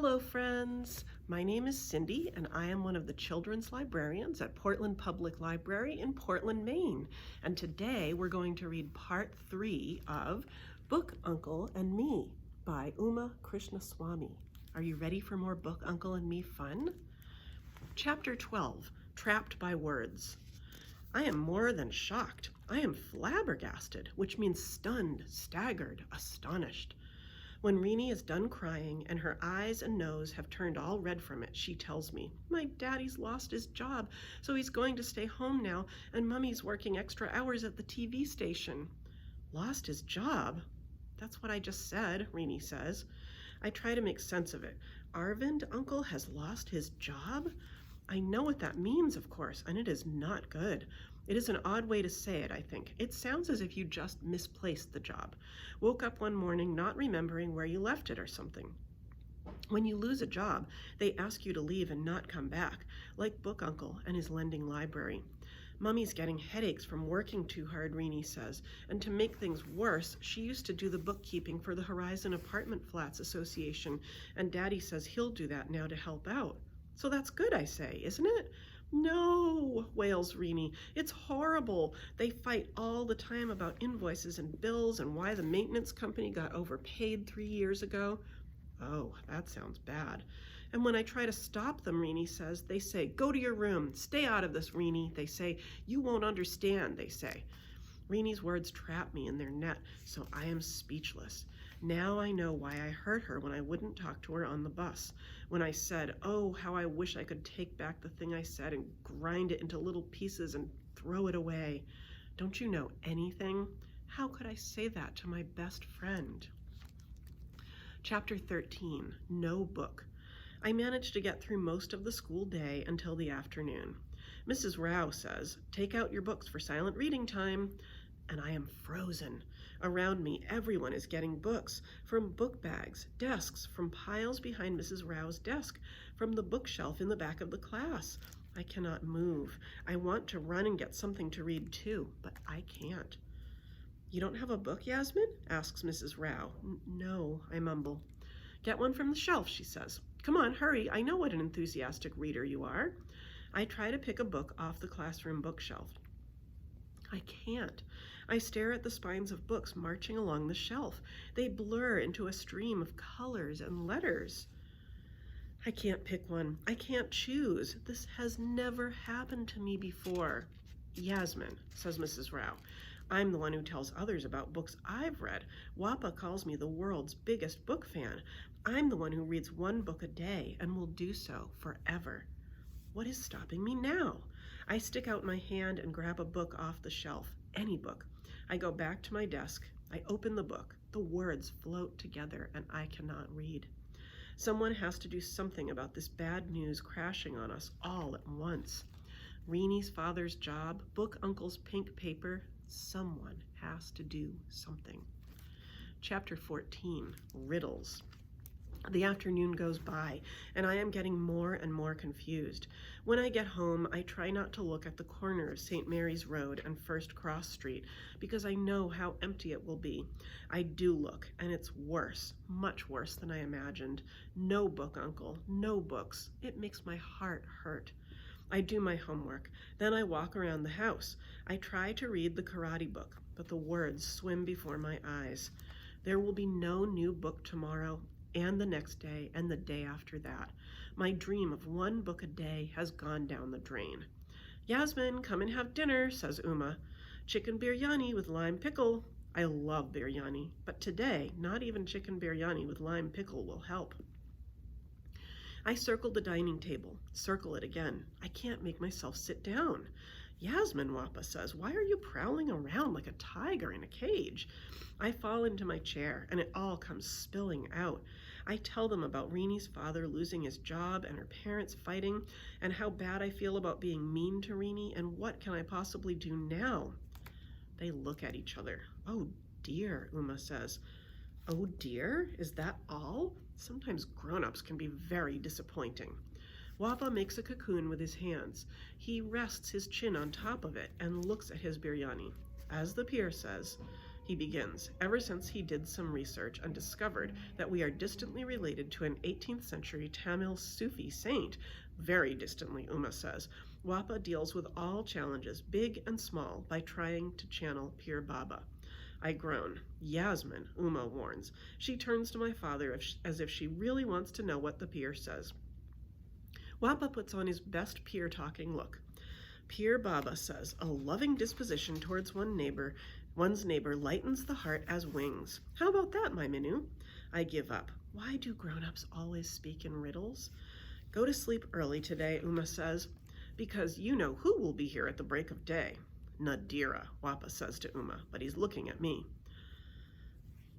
Hello friends, my name is Cindy and I am one of the children's librarians at Portland Public Library in Portland, Maine. And today we're going to read part 3 of Book Uncle and Me by Uma Krishnaswami. Are you ready for more Book Uncle and Me fun? Chapter 12, Trapped by Words. I am more than shocked. I am flabbergasted, which means stunned, staggered, astonished. When Renee is done crying and her eyes and nose have turned all red from it, she tells me, "My daddy's lost his job, so he's going to stay home now, and Mummy's working extra hours at the TV station." Lost his job? That's what I just said, Renee says. I try to make sense of it. Arvind, Uncle, has lost his job? I know what that means, of course, and it is not good. It is an odd way to say it, I think. It sounds as if you just misplaced the job. Woke up one morning not remembering where you left it or something. When you lose a job, they ask you to leave and not come back, like Book Uncle and his lending library. Mummy's getting headaches from working too hard, Renee says, and to make things worse, she used to do the bookkeeping for the Horizon Apartment Flats Association, and Daddy says he'll do that now to help out. So that's good, I say, isn't it? No, wails Renee. It's horrible. They fight all the time about invoices and bills and why the maintenance company got overpaid 3 years ago. Oh, that sounds bad. And when I try to stop them, Renee says, they say, "Go to your room. Stay out of this, Renee." They say, "You won't understand," they say. Renee's words trap me in their net, so I am speechless. Now I know why I hurt her when I wouldn't talk to her on the bus. When I said, "Oh, how I wish I could take back the thing I said and grind it into little pieces and throw it away." Don't you know anything? How could I say that to my best friend? Chapter 13, No Book. I managed to get through most of the school day until the afternoon. Mrs. Rao says, "Take out your books for silent reading time." And I am frozen. Around me, everyone is getting books, from book bags, desks, from piles behind Mrs. Rao's desk, from the bookshelf in the back of the class. I cannot move. I want to run and get something to read too, but I can't. "You don't have a book, Yasmin?" asks Mrs. Rao. "No," I mumble. "Get one from the shelf," she says. "Come on, hurry. I know what an enthusiastic reader you are." I try to pick a book off the classroom bookshelf. I can't. I stare at the spines of books marching along the shelf. They blur into a stream of colors and letters. I can't pick one. I can't choose. This has never happened to me before. "Yasmin," says Mrs. Rao. I'm the one who tells others about books I've read. Wapa calls me the world's biggest book fan. I'm the one who reads one book a day and will do so forever. What is stopping me now? I stick out my hand and grab a book off the shelf, any book. I go back to my desk. I open the book. The words float together and I cannot read. Someone has to do something about this bad news crashing on us all at once. Renee's father's job, Book Uncle's pink paper. Someone has to do something. Chapter 14, Riddles. The afternoon goes by, and I am getting more and more confused. When I get home, I try not to look at the corner of St. Mary's Road and First Cross Street, because I know how empty it will be. I do look, and it's worse, much worse than I imagined. No book, Uncle, no books. It makes my heart hurt. I do my homework. Then I walk around the house. I try to read the karate book, but the words swim before my eyes. There will be no new book tomorrow, and the next day, and the day after that. My dream of one book a day has gone down the drain. "Yasmin, come and have dinner," says Uma. "Chicken biryani with lime pickle." I love biryani, but today, not even chicken biryani with lime pickle will help. I circle the dining table, circle it again. I can't make myself sit down. "Yasmin," Wapa says, "why are you prowling around like a tiger in a cage?" I fall into my chair and it all comes spilling out. I tell them about Renee's father losing his job and her parents fighting, and how bad I feel about being mean to Renee, and what can I possibly do now? They look at each other. "Oh dear," Uma says. "Oh dear? Is that all?" Sometimes grown-ups can be very disappointing. Wapa makes a cocoon with his hands. He rests his chin on top of it and looks at his biryani. As the peer says, He begins, ever since he did some research and discovered that we are distantly related to an 18th century Tamil Sufi saint. Very distantly, Uma says. Wapa deals with all challenges, big and small, by trying to channel Pir Baba. I groan. Yasmin, Uma warns. She turns to my father as if she really wants to know what the Pir says. Wapa puts on his best Pir-talking look. Pir Baba says, a loving disposition towards one's neighbor lightens the heart as wings. How about that, my Minu? I give up. Why do grown-ups always speak in riddles? Go to sleep early today, Uma says, because you know who will be here at the break of day. Nadira, Wapa says to Uma, but he's looking at me.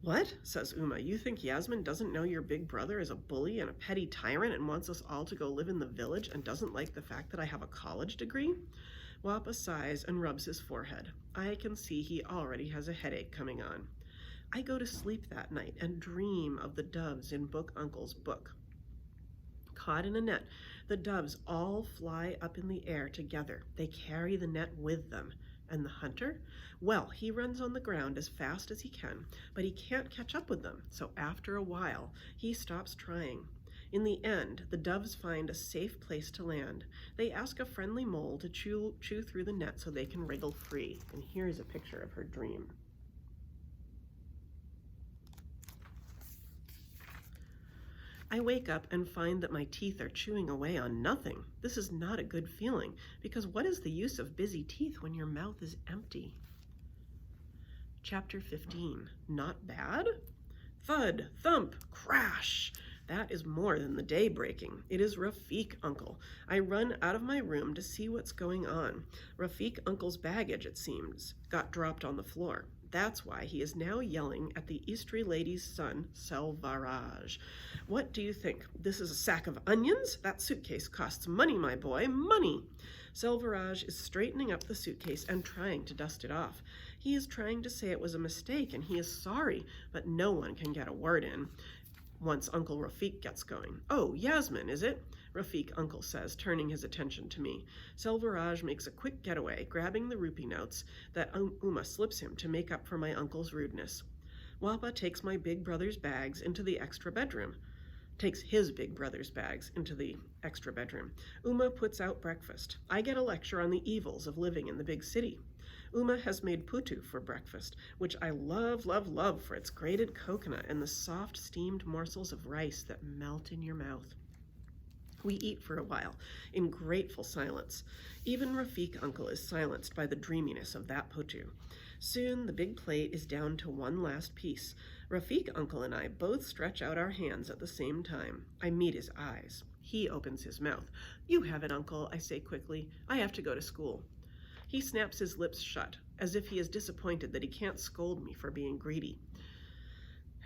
What? Says Uma. You think Yasmin doesn't know your big brother is a bully and a petty tyrant and wants us all to go live in the village and doesn't like the fact that I have a college degree? Wapa sighs and rubs his forehead. I can see he already has a headache coming on. I go to sleep that night and dream of the doves in Book Uncle's book. Caught in a net, the doves all fly up in the air together. They carry the net with them. And the hunter? Well, he runs on the ground as fast as he can, but he can't catch up with them, so after a while, he stops trying. In the end, the doves find a safe place to land. They ask a friendly mole to chew through the net so they can wriggle free. And here's a picture of her dream. I wake up and find that my teeth are chewing away on nothing. This is not a good feeling, because what is the use of busy teeth when your mouth is empty? Chapter 15. Not bad? Thud, thump, crash. That is more than the day breaking. It is Rafiq Uncle. I run out of my room to see what's going on. Rafiq Uncle's baggage, it seems, got dropped on the floor. That's why he is now yelling at the Eastry lady's son, Selvaraj. What do you think? This is a sack of onions? That suitcase costs money, my boy, money. Selvaraj is straightening up the suitcase and trying to dust it off. He is trying to say it was a mistake and he is sorry, but no one can get a word in once Uncle Rafiq gets going. Oh, Yasmin, is it? Rafiq Uncle says, turning his attention to me. Selvaraj makes a quick getaway, grabbing the rupee notes that Uma slips him to make up for my uncle's rudeness. Wapa takes my big brother's bags into the extra bedroom. Takes his big brother's bags into the extra bedroom. Uma puts out breakfast. I get a lecture on the evils of living in the big city. Uma has made putu for breakfast, which I love, love, love for its grated coconut and the soft steamed morsels of rice that melt in your mouth. We eat for a while, in grateful silence. Even Rafiq Uncle is silenced by the dreaminess of that putu. Soon the big plate is down to one last piece. Rafiq Uncle and I both stretch out our hands at the same time. I meet his eyes. He opens his mouth. You have it, Uncle, I say quickly. I have to go to school. He snaps his lips shut, as if he is disappointed that he can't scold me for being greedy.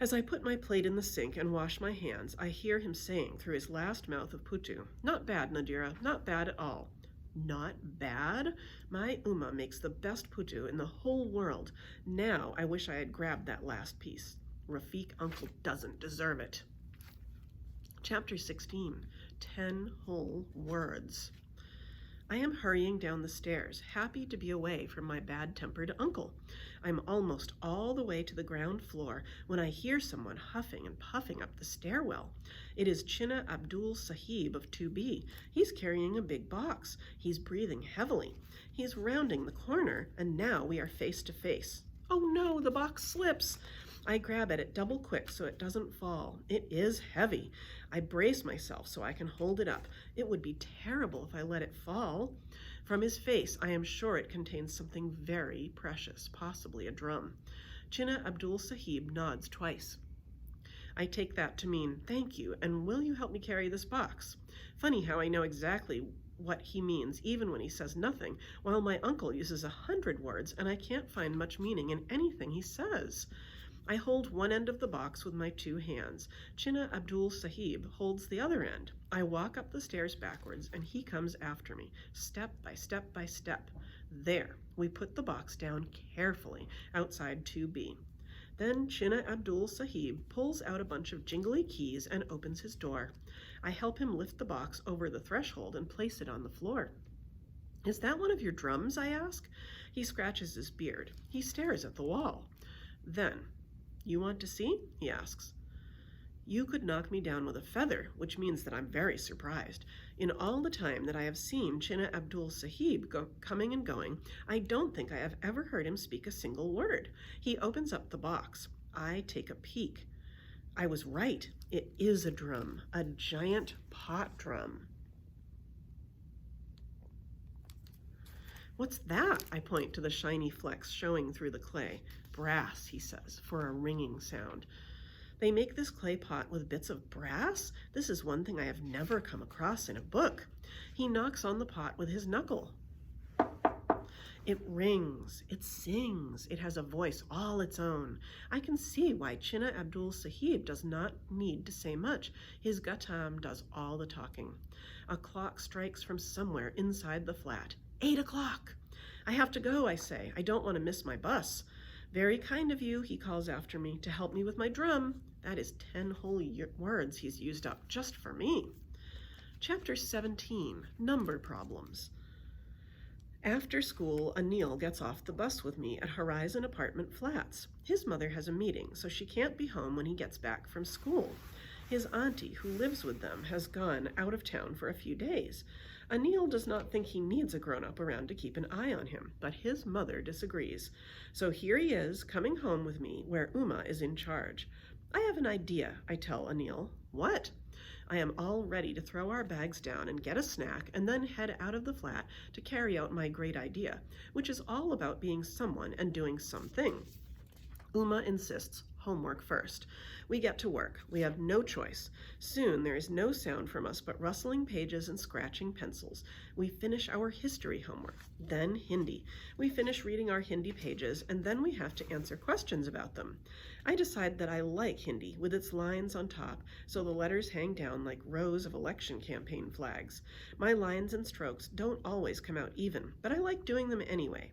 As I put my plate in the sink and wash my hands, I hear him saying through his last mouth of putu, Not bad, Nadira, not bad at all. Not bad? My Uma makes the best putu in the whole world. Now I wish I had grabbed that last piece. Rafiq Uncle doesn't deserve it. Chapter 16. 10 whole words. I am hurrying down the stairs, happy to be away from my bad-tempered uncle. I'm almost all the way to the ground floor when I hear someone huffing and puffing up the stairwell. It is Chinna Abdul Sahib of 2B. He's carrying a big box. He's breathing heavily. He's rounding the corner, and now we are face to face. Oh no, the box slips. I grab at it double quick so it doesn't fall. It is heavy. I brace myself so I can hold it up. It would be terrible if I let it fall. From his face, I am sure it contains something very precious, possibly a drum. Chinna Abdul Sahib nods twice. I take that to mean, thank you, and will you help me carry this box? Funny how I know exactly what he means, even when he says nothing, while my uncle uses 100 words, and I can't find much meaning in anything he says. I hold one end of the box with my two hands. Chinna Abdul Sahib holds the other end. I walk up the stairs backwards, and he comes after me, step by step by step. There, we put the box down carefully outside 2B. Then Chinna Abdul Sahib pulls out a bunch of jingly keys and opens his door. I help him lift the box over the threshold and place it on the floor. Is that one of your drums? I ask. He scratches his beard. He stares at the wall. Then, "You want to see?" he asks. "You could knock me down with a feather, which means that I'm very surprised. In all the time that I have seen Chinna Abdul Sahib coming and going, I don't think I have ever heard him speak a single word. He opens up the box. I take a peek. I was right. It is a drum, a giant pot drum." "What's that?" I point to the shiny flecks showing through the clay. "Brass," he says, for a ringing sound. "They make this clay pot with bits of brass? This is one thing I have never come across in a book." He knocks on the pot with his knuckle. It rings, it sings, it has a voice all its own. I can see why Chinna Abdul Sahib does not need to say much. His Gautam does all the talking. A clock strikes from somewhere inside the flat. 8 o'clock. "I have to go," I say. "I don't want to miss my bus." "Very kind of you," he calls after me, "to help me with my drum." That is 10 whole words he's used up just for me. Chapter 17, Number Problems. After school, Anil gets off the bus with me at Horizon Apartment Flats. His mother has a meeting, so she can't be home when he gets back from school. His auntie, who lives with them, has gone out of town for a few days. Anil does not think he needs a grown-up around to keep an eye on him, but his mother disagrees. So here he is, coming home with me, where Uma is in charge. "I have an idea," I tell Anil. "What?" I am all ready to throw our bags down and get a snack and then head out of the flat to carry out my great idea, which is all about being someone and doing something. Uma insists, homework first. We get to work. We have no choice. Soon there is no sound from us but rustling pages and scratching pencils. We finish our history homework, then Hindi. We finish reading our Hindi pages, and then we have to answer questions about them. I decide that I like Hindi with its lines on top, so the letters hang down like rows of election campaign flags. My lines and strokes don't always come out even, but I like doing them anyway.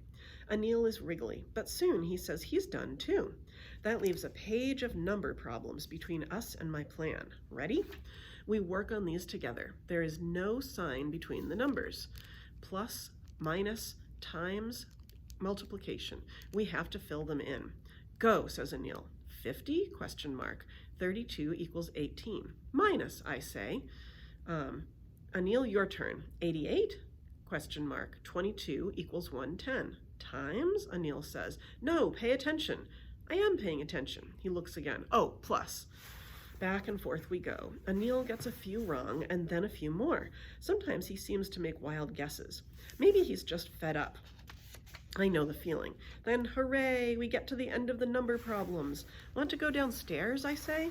Anil is wriggly, but soon he says he's done too. That leaves a page of number problems between us and my plan. Ready? We work on these together. There is no sign between the numbers. Plus, minus, times, multiplication. We have to fill them in. Go, says Anil. 50? 32 equals 18. Minus, I say. Anil, your turn. 88? 22 equals 110. Times, Anil says. No, pay attention. I am paying attention. He looks again. Oh, plus. Back and forth we go. Anil gets a few wrong and then a few more. Sometimes he seems to make wild guesses. Maybe he's just fed up. I know the feeling. Then, hooray, we get to the end of the number problems. Want to go downstairs, I say?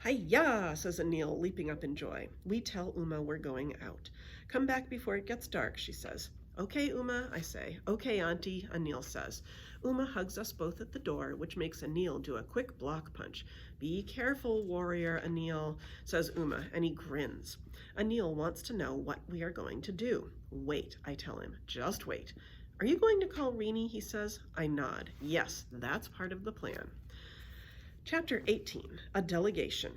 Hi-ya, says Anil, leaping up in joy. We tell Uma we're going out. Come back before it gets dark, she says. Okay, Uma, I say. Okay, Auntie, Anil says. Uma hugs us both at the door, which makes Anil do a quick block punch. Be careful, warrior, Anil, says Uma, and he grins. Anil wants to know what we are going to do. Wait, I tell him. Just wait. Are you going to call Rini, he says. I nod. Yes, that's part of the plan. Chapter 18, A Delegation.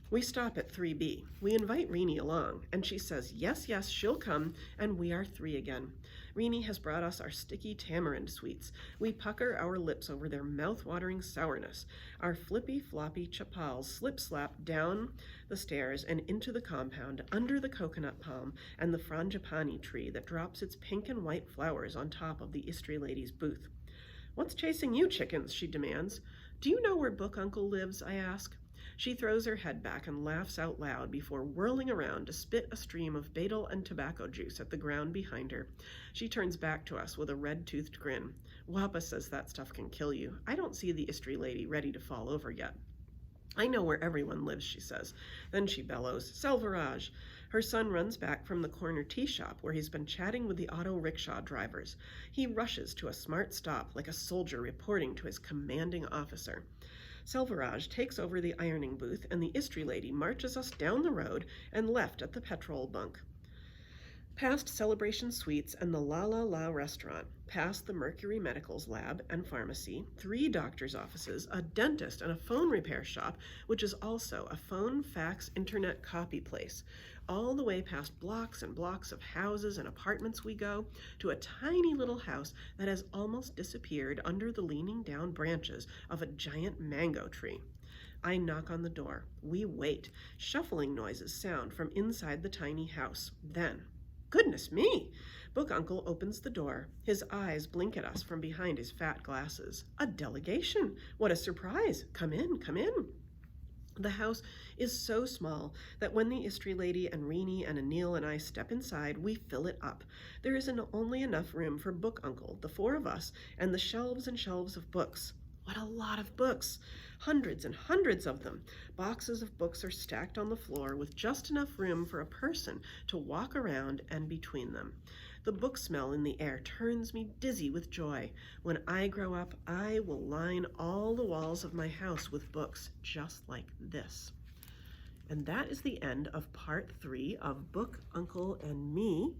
We stop at 3B. We invite Rini along, and she says, yes, she'll come, and we are 3 again. Rini has brought us our sticky tamarind sweets. We pucker our lips over their mouth-watering sourness. Our flippy-floppy chapals slip-slap down the stairs and into the compound, under the coconut palm and the frangipani tree that drops its pink and white flowers on top of the Istri lady's booth. What's chasing you, chickens? She demands. Do you know where Book Uncle lives? I ask. She throws her head back and laughs out loud before whirling around to spit a stream of betel and tobacco juice at the ground behind her. She turns back to us with a red-toothed grin. Wappa says that stuff can kill you. I don't see the Istri lady ready to fall over yet. I know where everyone lives, she says. Then she bellows, Selvaraj. Her son runs back from the corner tea shop where he's been chatting with the auto rickshaw drivers. He rushes to a smart stop like a soldier reporting to his commanding officer. Selvaraj takes over the ironing booth, and the Istri lady marches us down the road and left at the petrol bunk. Past Celebration Suites and the La La La restaurant, past the Mercury Medical's lab and pharmacy, 3 doctor's offices, a dentist, and a phone repair shop, which is also a phone, fax, internet copy place. All the way past blocks and blocks of houses and apartments we go, to a tiny little house that has almost disappeared under the leaning down branches of a giant mango tree. I knock on the door. We wait. Shuffling noises sound from inside the tiny house. Then, goodness me! Book Uncle opens the door. His eyes blink at us from behind his fat glasses. A delegation! What a surprise! Come in, come in. The house is so small that when the Istri lady and Reenie and Anil and I step inside, we fill it up. There isn't only enough room for Book Uncle, the 4 of us, and the shelves and shelves of books. What a lot of books! Hundreds and hundreds of them. Boxes of books are stacked on the floor with just enough room for a person to walk around and between them. The book smell in the air turns me dizzy with joy. When I grow up, I will line all the walls of my house with books just like this. And that is the end of part 3 of Book Uncle and Me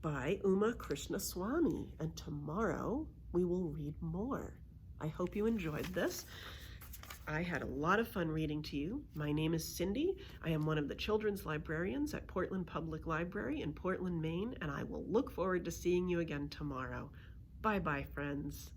by Uma Krishnaswami. And tomorrow we will read more. I hope you enjoyed this. I had a lot of fun reading to you. My name is Cindy. I am one of the children's librarians at Portland Public Library in Portland, Maine, and I will look forward to seeing you again tomorrow. Bye-bye, friends.